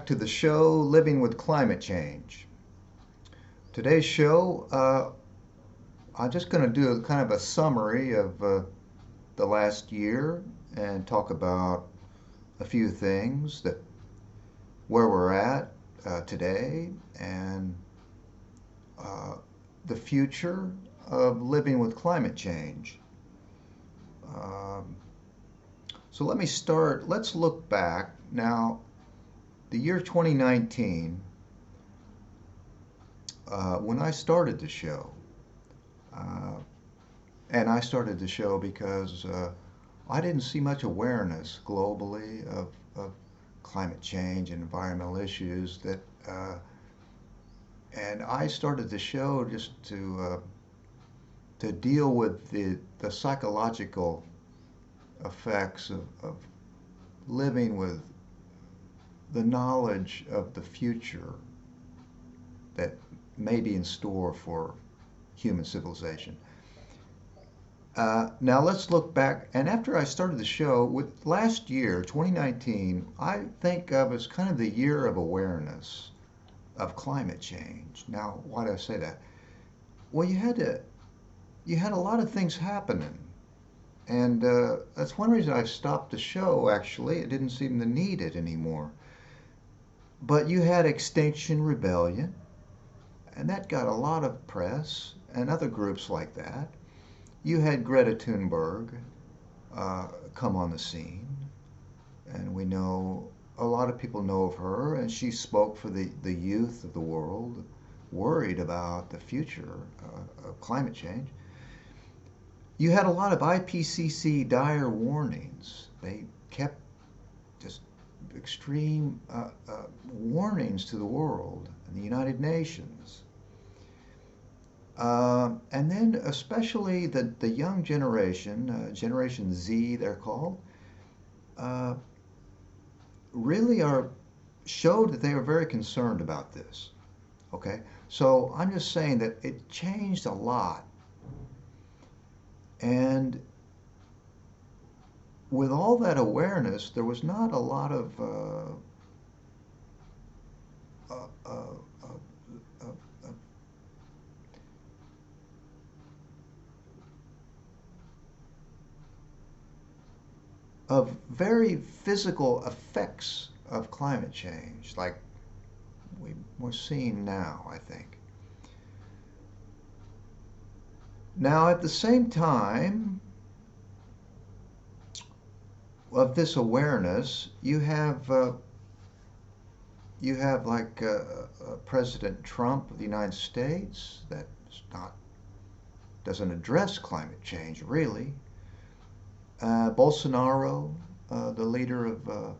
back to the show, Living with Climate Change. Today's show, I'm just going to do a kind of a summary of the last year and talk about a few things that where we're at today and the future of living with climate change. Um, so let me start. Let's look back now. The year 2019, when I started the show, uh, and I started the show because I didn't see much awareness globally of climate change and environmental issues and I started the show just to deal with the psychological effects of living with the knowledge of the future that may be in store for human civilization. Now let's look back, and after I started the show, with last year, 2019, I think of as kind of the year of awareness of climate change. Now, why do I say that? Well, you had a lot of things happening, and that's one reason I stopped the show. Actually, it didn't seem to need it anymore. But you had Extinction Rebellion, and that got a lot of press, and other groups like that. You had Greta Thunberg come on the scene, and we know a lot of people know of her, and she spoke for the youth of the world, worried about the future of climate change. You had a lot of IPCC dire warnings. They kept just extreme warnings to the world and the United Nations. And then especially the young generation, Generation Z they're called, uh, really showed that they were very concerned about this. Okay, so I'm just saying that it changed a lot, and with all that awareness, there was not a lot uh, uh, uh, of very physical effects of climate change, like we're seeing now, I think. Now, at the same time of this awareness, you have like President Trump of the United States that not doesn't address climate change really. Bolsonaro, the leader of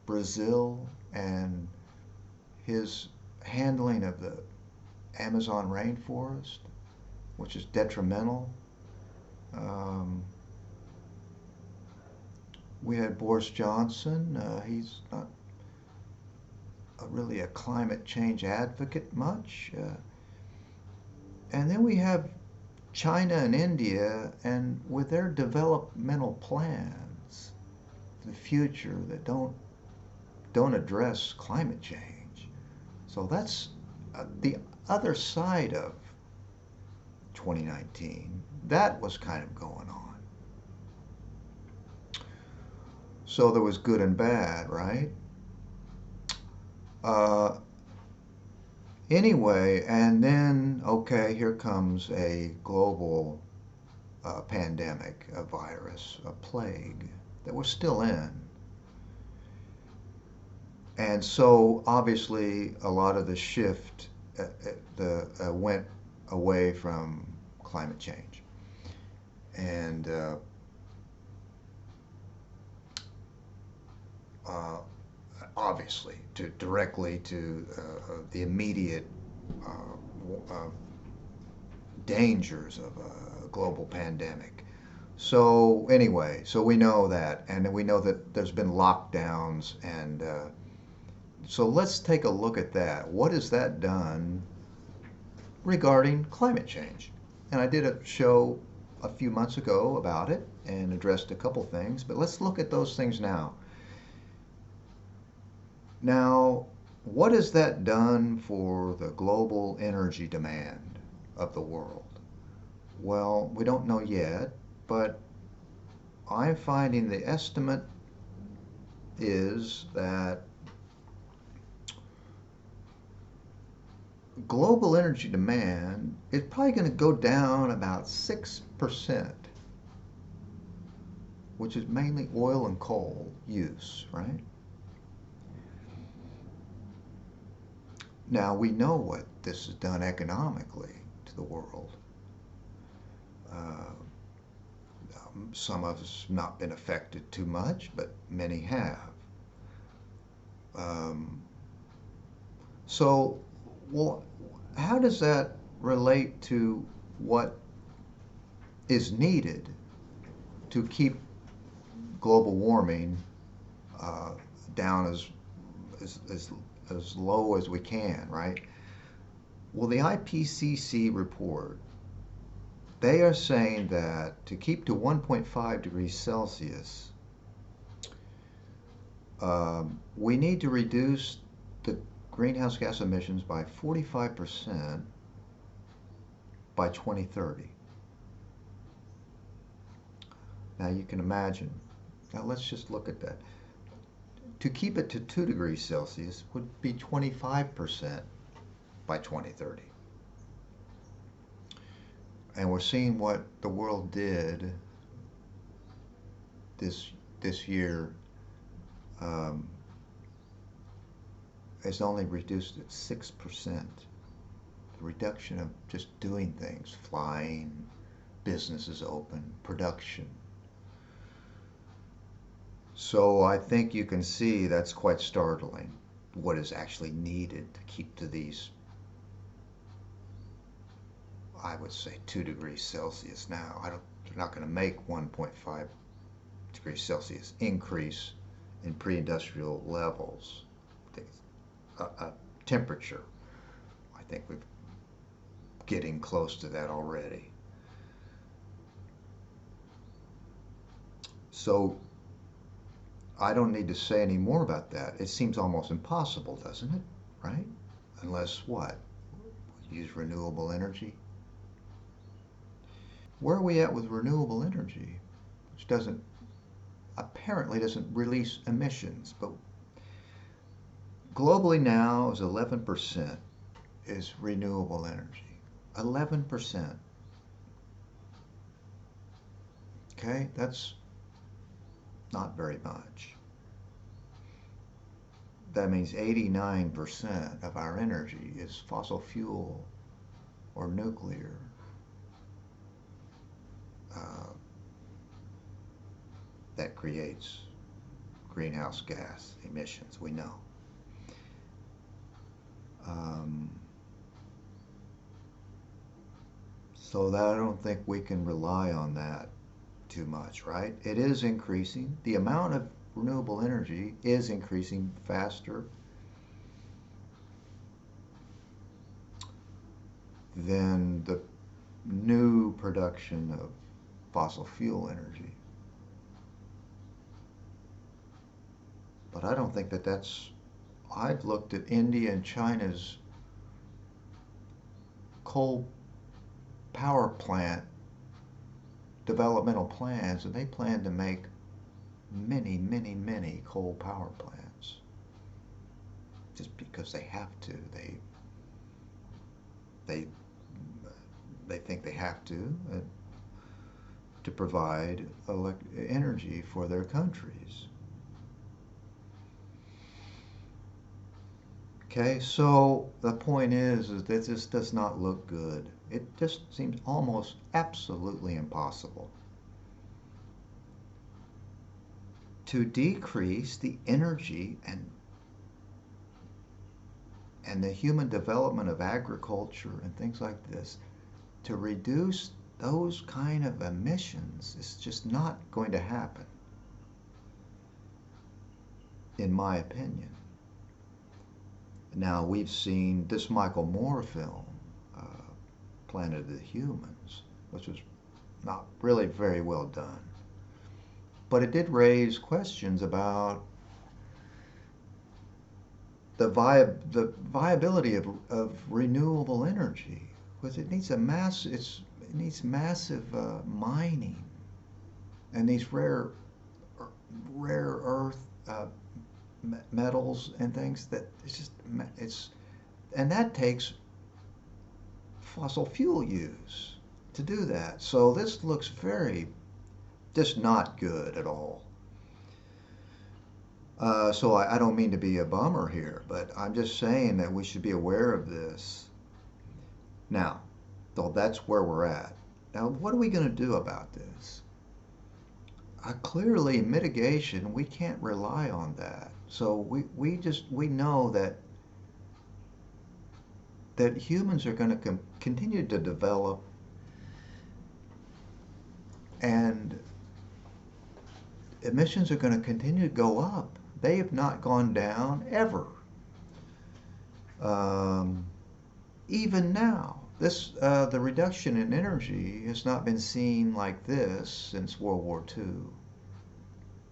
Brazil, and his handling of the Amazon rainforest, which is detrimental. Um, we had Boris Johnson. He's not really a climate change advocate much. And then we have China and India, and with their developmental plans, the future that don't address climate change. So that's the other side of 2019. That was kind of going on. So there was good and bad, right? Uh, anyway, and then, okay, here comes a global pandemic, a virus, a plague that we're still in. And so obviously a lot of the shift went away from climate change. And uh, obviously directly to the immediate dangers of a global pandemic. So anyway, so we know that, and we know that there's been lockdowns, and so let's take a look at that. What has that done regarding climate change? And I did a show a few months ago about it and addressed a couple things, but let's look at those things now. Now, what has that done for the global energy demand of the world? Well, we don't know yet, but I'm finding the estimate is that global energy demand is probably going to go down about 6%, which is mainly oil and coal use, right? Now, we know what this has done economically to the world. Uh, some of us have not been affected too much, but many have. Um, so, well, how does that relate to what is needed to keep global warming uh, down as, as, as low as we can, right? Well, the IPCC report, they are saying that to keep to 1.5 degrees Celsius, we need to reduce the greenhouse gas emissions by 45% by 2030. Now you can imagine. Now let's just look at that. To keep it to 2 degrees Celsius would be 25% by 2030. And we're seeing what the world did this year um, has only reduced it 6%. The reduction of just doing things, flying, businesses open, production. So I think you can see that's quite startling, what is actually needed to keep to these, I would say, 2 degrees Celsius now. They're not going to make 1.5 degrees Celsius increase in pre-industrial levels. Temperature, I think we're getting close to that already. So I don't need to say any more about that. It seems almost impossible, doesn't it? Right? Unless what? We use renewable energy. Where are we at with renewable energy? Which apparently doesn't release emissions, but globally now is 11% is renewable energy. 11%. Okay, that's not very much. That means 89% of our energy is fossil fuel or nuclear. That creates greenhouse gas emissions, we know. So that I don't think we can rely on that too much, right? It is increasing. The amount of renewable energy is increasing faster than the new production of fossil fuel energy. But I don't think I've looked at India and China's coal power plant developmental plans, and they plan to make many, many, many coal power plants just because they have to. They think they have to provide energy for their countries. Okay, so the point is that this does not look good. It just seems almost absolutely impossible to decrease the energy and the human development of agriculture and things like this, to reduce those kind of emissions. It's just not going to happen, in my opinion. Now, we've seen this Michael Moore film, Planet of the Humans, which was not really very well done. But it did raise questions about the viability of renewable energy, because it needs it needs massive mining and these rare earth metals and things that it's and that takes fossil fuel use to do that. So this looks very just not good at all. So I don't mean to be a bummer here, but I'm just saying that we should be aware of this. Now, though that's where we're at. Now, what are we going to do about this? Clearly, mitigation, we can't rely on that. So we know that humans are going to continue to develop, and emissions are going to continue to go up. They have not gone down ever. Um, Even now, the reduction in energy has not been seen like this since World War II.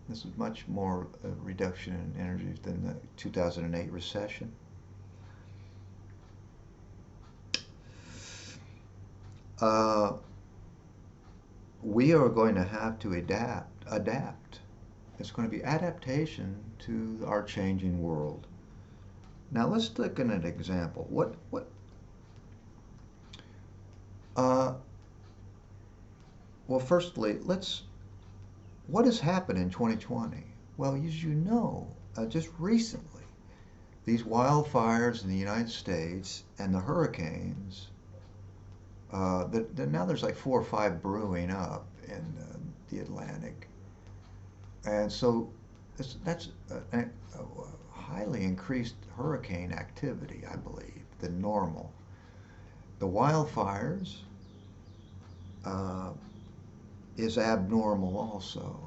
This is much more a reduction in energy than the 2008 recession. Uh, we are going to have to adapt. It's going to be adaptation to our changing world. Now let's look at an example. Uh, well, firstly, what has happened in 2020? Well, as you know, just recently, these wildfires in the United States and the hurricanes, now there's like 4 or 5 brewing up in the Atlantic. And so that's a highly increased hurricane activity, I believe, than normal. The wildfires uh, is abnormal also.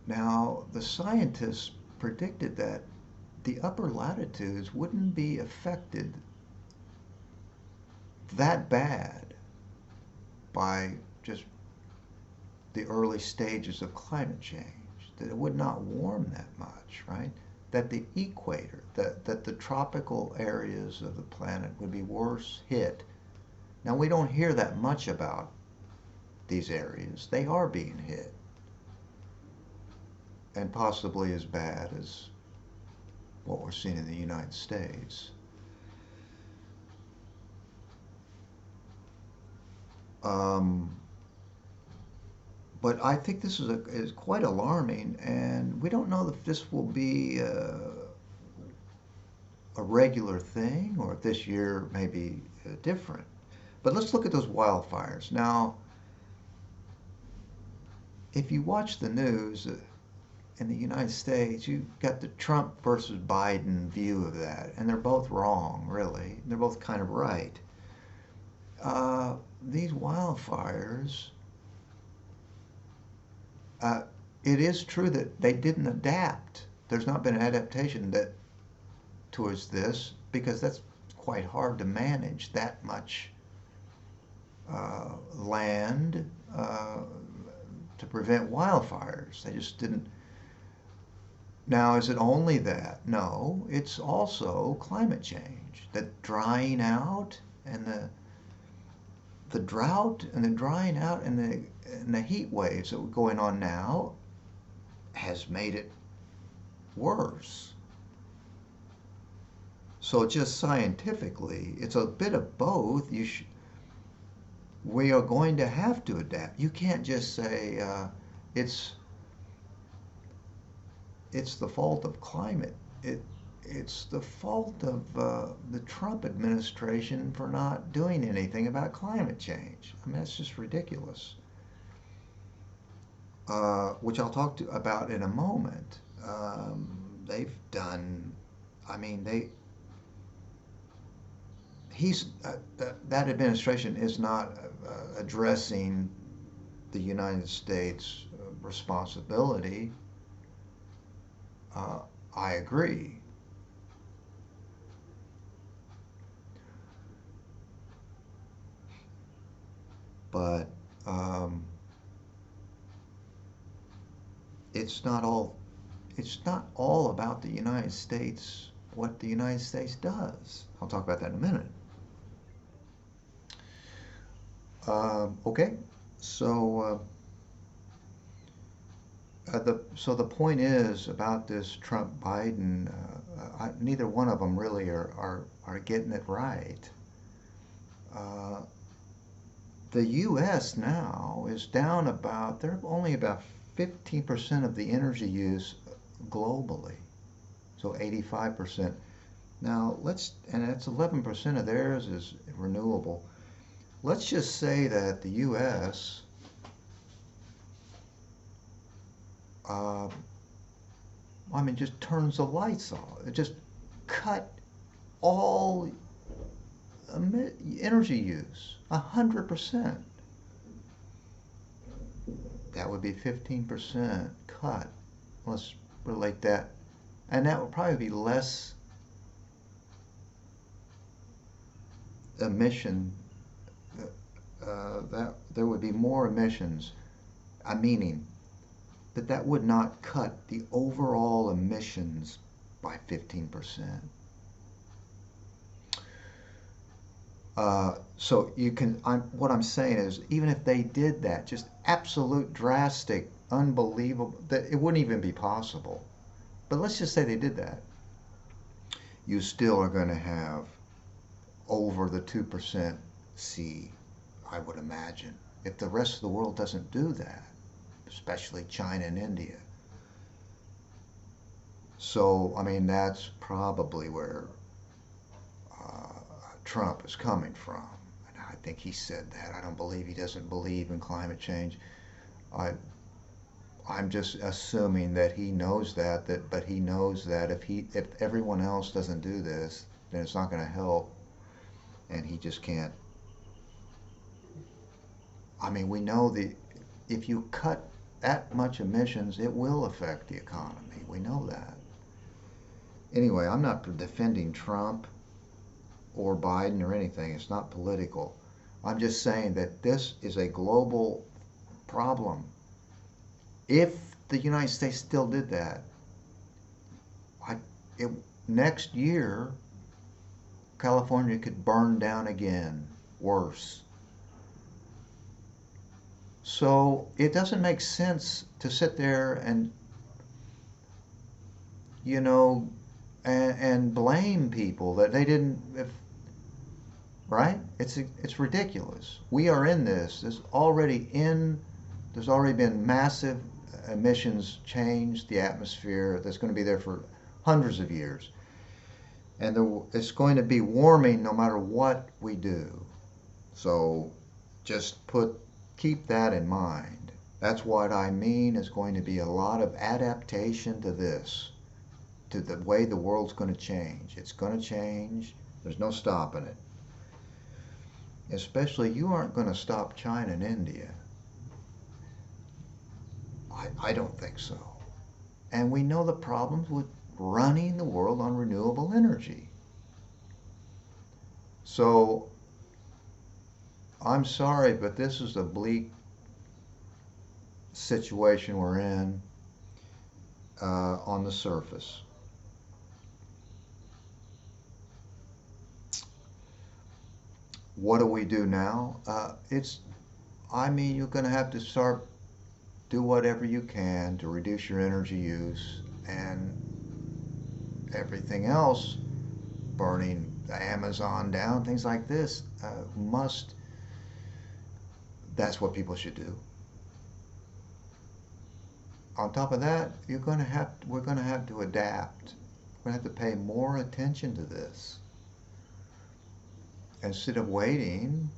Now, the scientists predicted that the upper latitudes wouldn't be affected that bad by just the early stages of climate change, that it would not warm that much, right? That the equator, that the tropical areas of the planet would be worse hit. Now, we don't hear that much about these areas. They are being hit, and possibly as bad as what we're seeing in the United States. Um, but I think this is quite alarming, and we don't know if this will be a regular thing or if this year may be different. But let's look at those wildfires. Now, if you watch the news in the United States, you've got the Trump versus Biden view of that, and they're both wrong, really. They're both kind of right. These wildfires, it is true that they didn't adapt. There's not been an adaptation towards this, because that's quite hard to manage that much land to prevent wildfires. They just didn't. Now, is it only that? No, it's also climate change. The drying out and the drought and the drying out and the heat waves that were going on now has made it worse. So just scientifically, it's a bit of both. We are going to have to adapt. You can't just say it's the fault of climate. It's the fault of the Trump administration for not doing anything about climate change. I mean, that's just ridiculous. Which I'll talk about in a moment. They've done. I mean, that administration is not addressing the United States responsibility. I agree. But it's not all it's not all about the United States, what the United States does. I'll talk about that in a minute. Okay, so the point is about this Trump Biden. Neither one of them really are getting it right. Uh, the U.S. now is down about, they're only about 15% of the energy use globally, so 85%. Now and that's 11% of theirs is renewable. Let's just say that the U.S. Uh, just turns the lights off. It just cut all energy use, 100%. That would be 15% cut. Let's relate that. And that would probably be less emission. That there would be more emissions. Meaning that would not cut the overall emissions by 15%. So you can. What I'm saying is, even if they did that, just absolute drastic, unbelievable, that it wouldn't even be possible. But let's just say they did that. You still are going to have over the 2% C, I would imagine, if the rest of the world doesn't do that, especially China and India. So, that's probably where Trump is coming from. And I think he said that. I don't believe he doesn't believe in climate change. I'm just assuming that he knows that, but he knows that if everyone else doesn't do this, then it's not going to help, and he just can't. We know if you cut that much emissions, it will affect the economy. We know that. Anyway, I'm not defending Trump or Biden or anything. It's not political. I'm just saying that this is a global problem. If the United States still did that, next year, California could burn down again, worse. So it doesn't make sense to sit there and, and blame people that they didn't, right? It's ridiculous. We are in this. There's already been massive emissions change the atmosphere that's going to be there for hundreds of years. And it's going to be warming no matter what we do. So just keep that in mind. That's what I mean. Is going to be a lot of adaptation to this, to the way the world's going to change. It's going to change. There's no stopping it. Especially, you aren't going to stop China and India. I don't think so. And we know the problems with running the world on renewable energy. So I'm sorry, but this is a bleak situation we're in on the surface. What do we do now? You're going to have to do whatever you can to reduce your energy use, and everything else, burning the Amazon down, things like this, that's what people should do. On top of that, we're going to have to adapt. We're going to have to pay more attention to this. Instead of waiting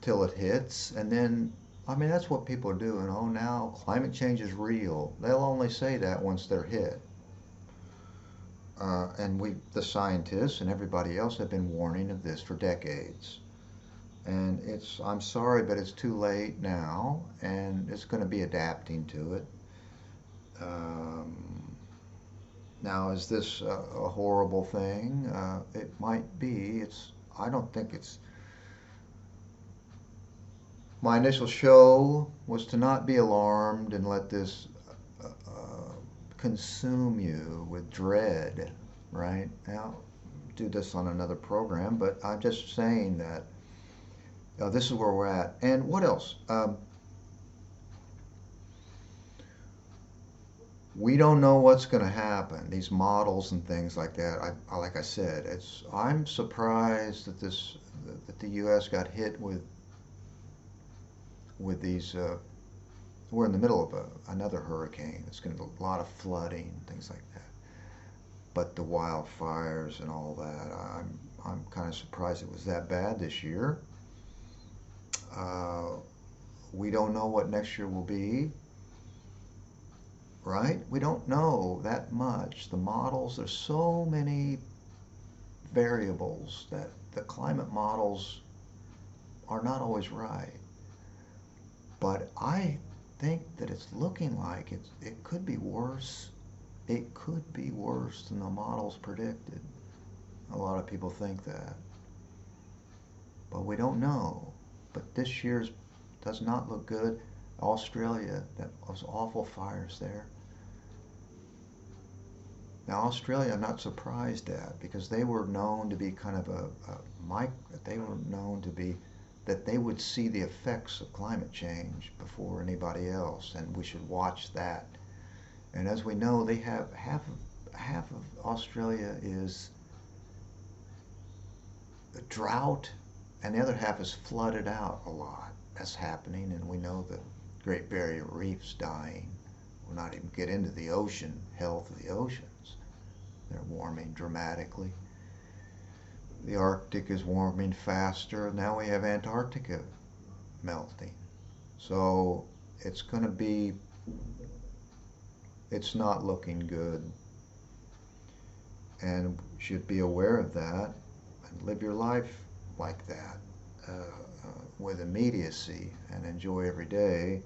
till it hits, and then, that's what people are doing. Oh, now climate change is real. They'll only say that once they're hit. And the scientists and everybody else have been warning of this for decades. And I'm sorry, but it's too late now, and it's going to be adapting to it. Now, is this a horrible thing? It might be. I don't think it's My initial show was to not be alarmed and let this consume you with dread, right? Now, do this on another program, but I'm just saying that this is where we're at. And what else? We don't know what's going to happen. These models and things like that. Like I said, I'm surprised that that the U.S. got hit with these. We're in the middle of another hurricane. It's going to be a lot of flooding, things like that. But the wildfires and all that, I'm kind of surprised it was that bad this year. We don't know what next year will be. Right? We don't know that much. The models, there's so many variables that the climate models are not always right. But I think that it's looking like it could be worse. It could be worse than the models predicted. A lot of people think that. But we don't know. But this year's does not look good. Australia, those awful fires there. Now, Australia, I'm not surprised at, because they were known to be kind of they were known to be that they would see the effects of climate change before anybody else, and we should watch that. And as we know, they have half of Australia is a drought, and the other half is flooded out a lot. That's happening, and we know the Great Barrier Reef's dying. We'll not even get into the ocean, health of the oceans. They're warming dramatically. The Arctic is warming faster. Now we have Antarctica melting. So it's going to be, it's not looking good. And you should be aware of that and live your life like that with immediacy and enjoy every day.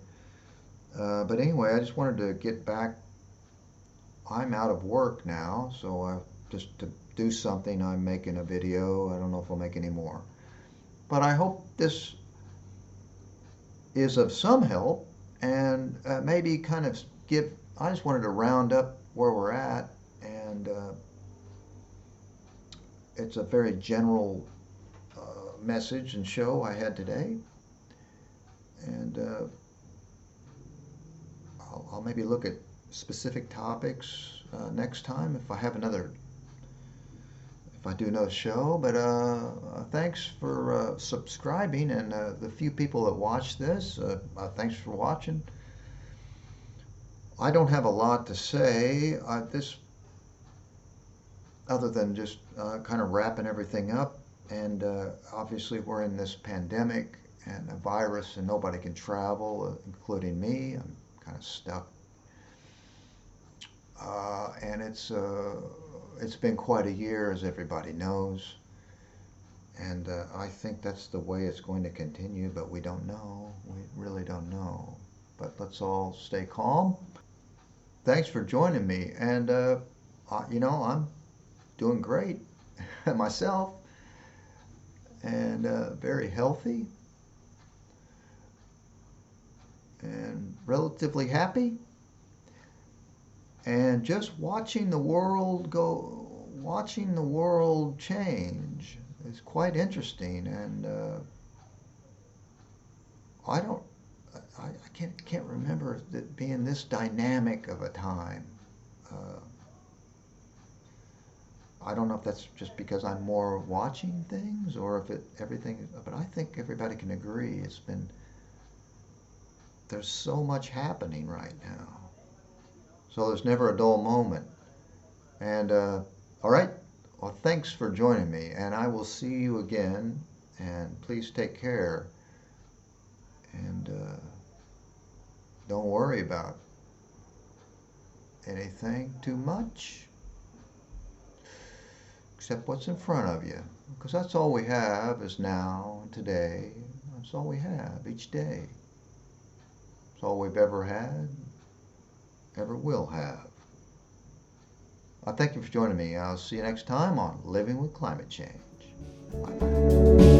But anyway, I just wanted to get back. I'm out of work now, so just to do something, I'm making a video. I don't know if I'll make any more. But I hope this is of some help, and maybe kind of I just wanted to round up where we're at, and it's a very general message and show I had today. And I'll maybe look at specific topics next time if I do another show. But thanks for subscribing, and the few people that watch this, thanks for watching. I don't have a lot to say other than just kind of wrapping everything up. And obviously we're in this pandemic and a virus, and nobody can travel, including me. I'm kind of stuck. And it's been quite a year, as everybody knows. And I think that's the way it's going to continue, but we don't know. We really don't know. But let's all stay calm. Thanks for joining me. And, I'm doing great myself, and very healthy and relatively happy. And just watching the world change is quite interesting. And I can't remember it being this dynamic of a time. I don't know if that's just because I'm more watching things, or if but I think everybody can agree there's so much happening right now. So there's never a dull moment. And all right, well, thanks for joining me, and I will see you again. And please take care, and don't worry about anything too much, except what's in front of you, because that's all we have is now and today. That's all we have each day. It's all we've ever had, ever will have. I thank you for joining me. I'll see you next time on Living with Climate Change. Bye-bye.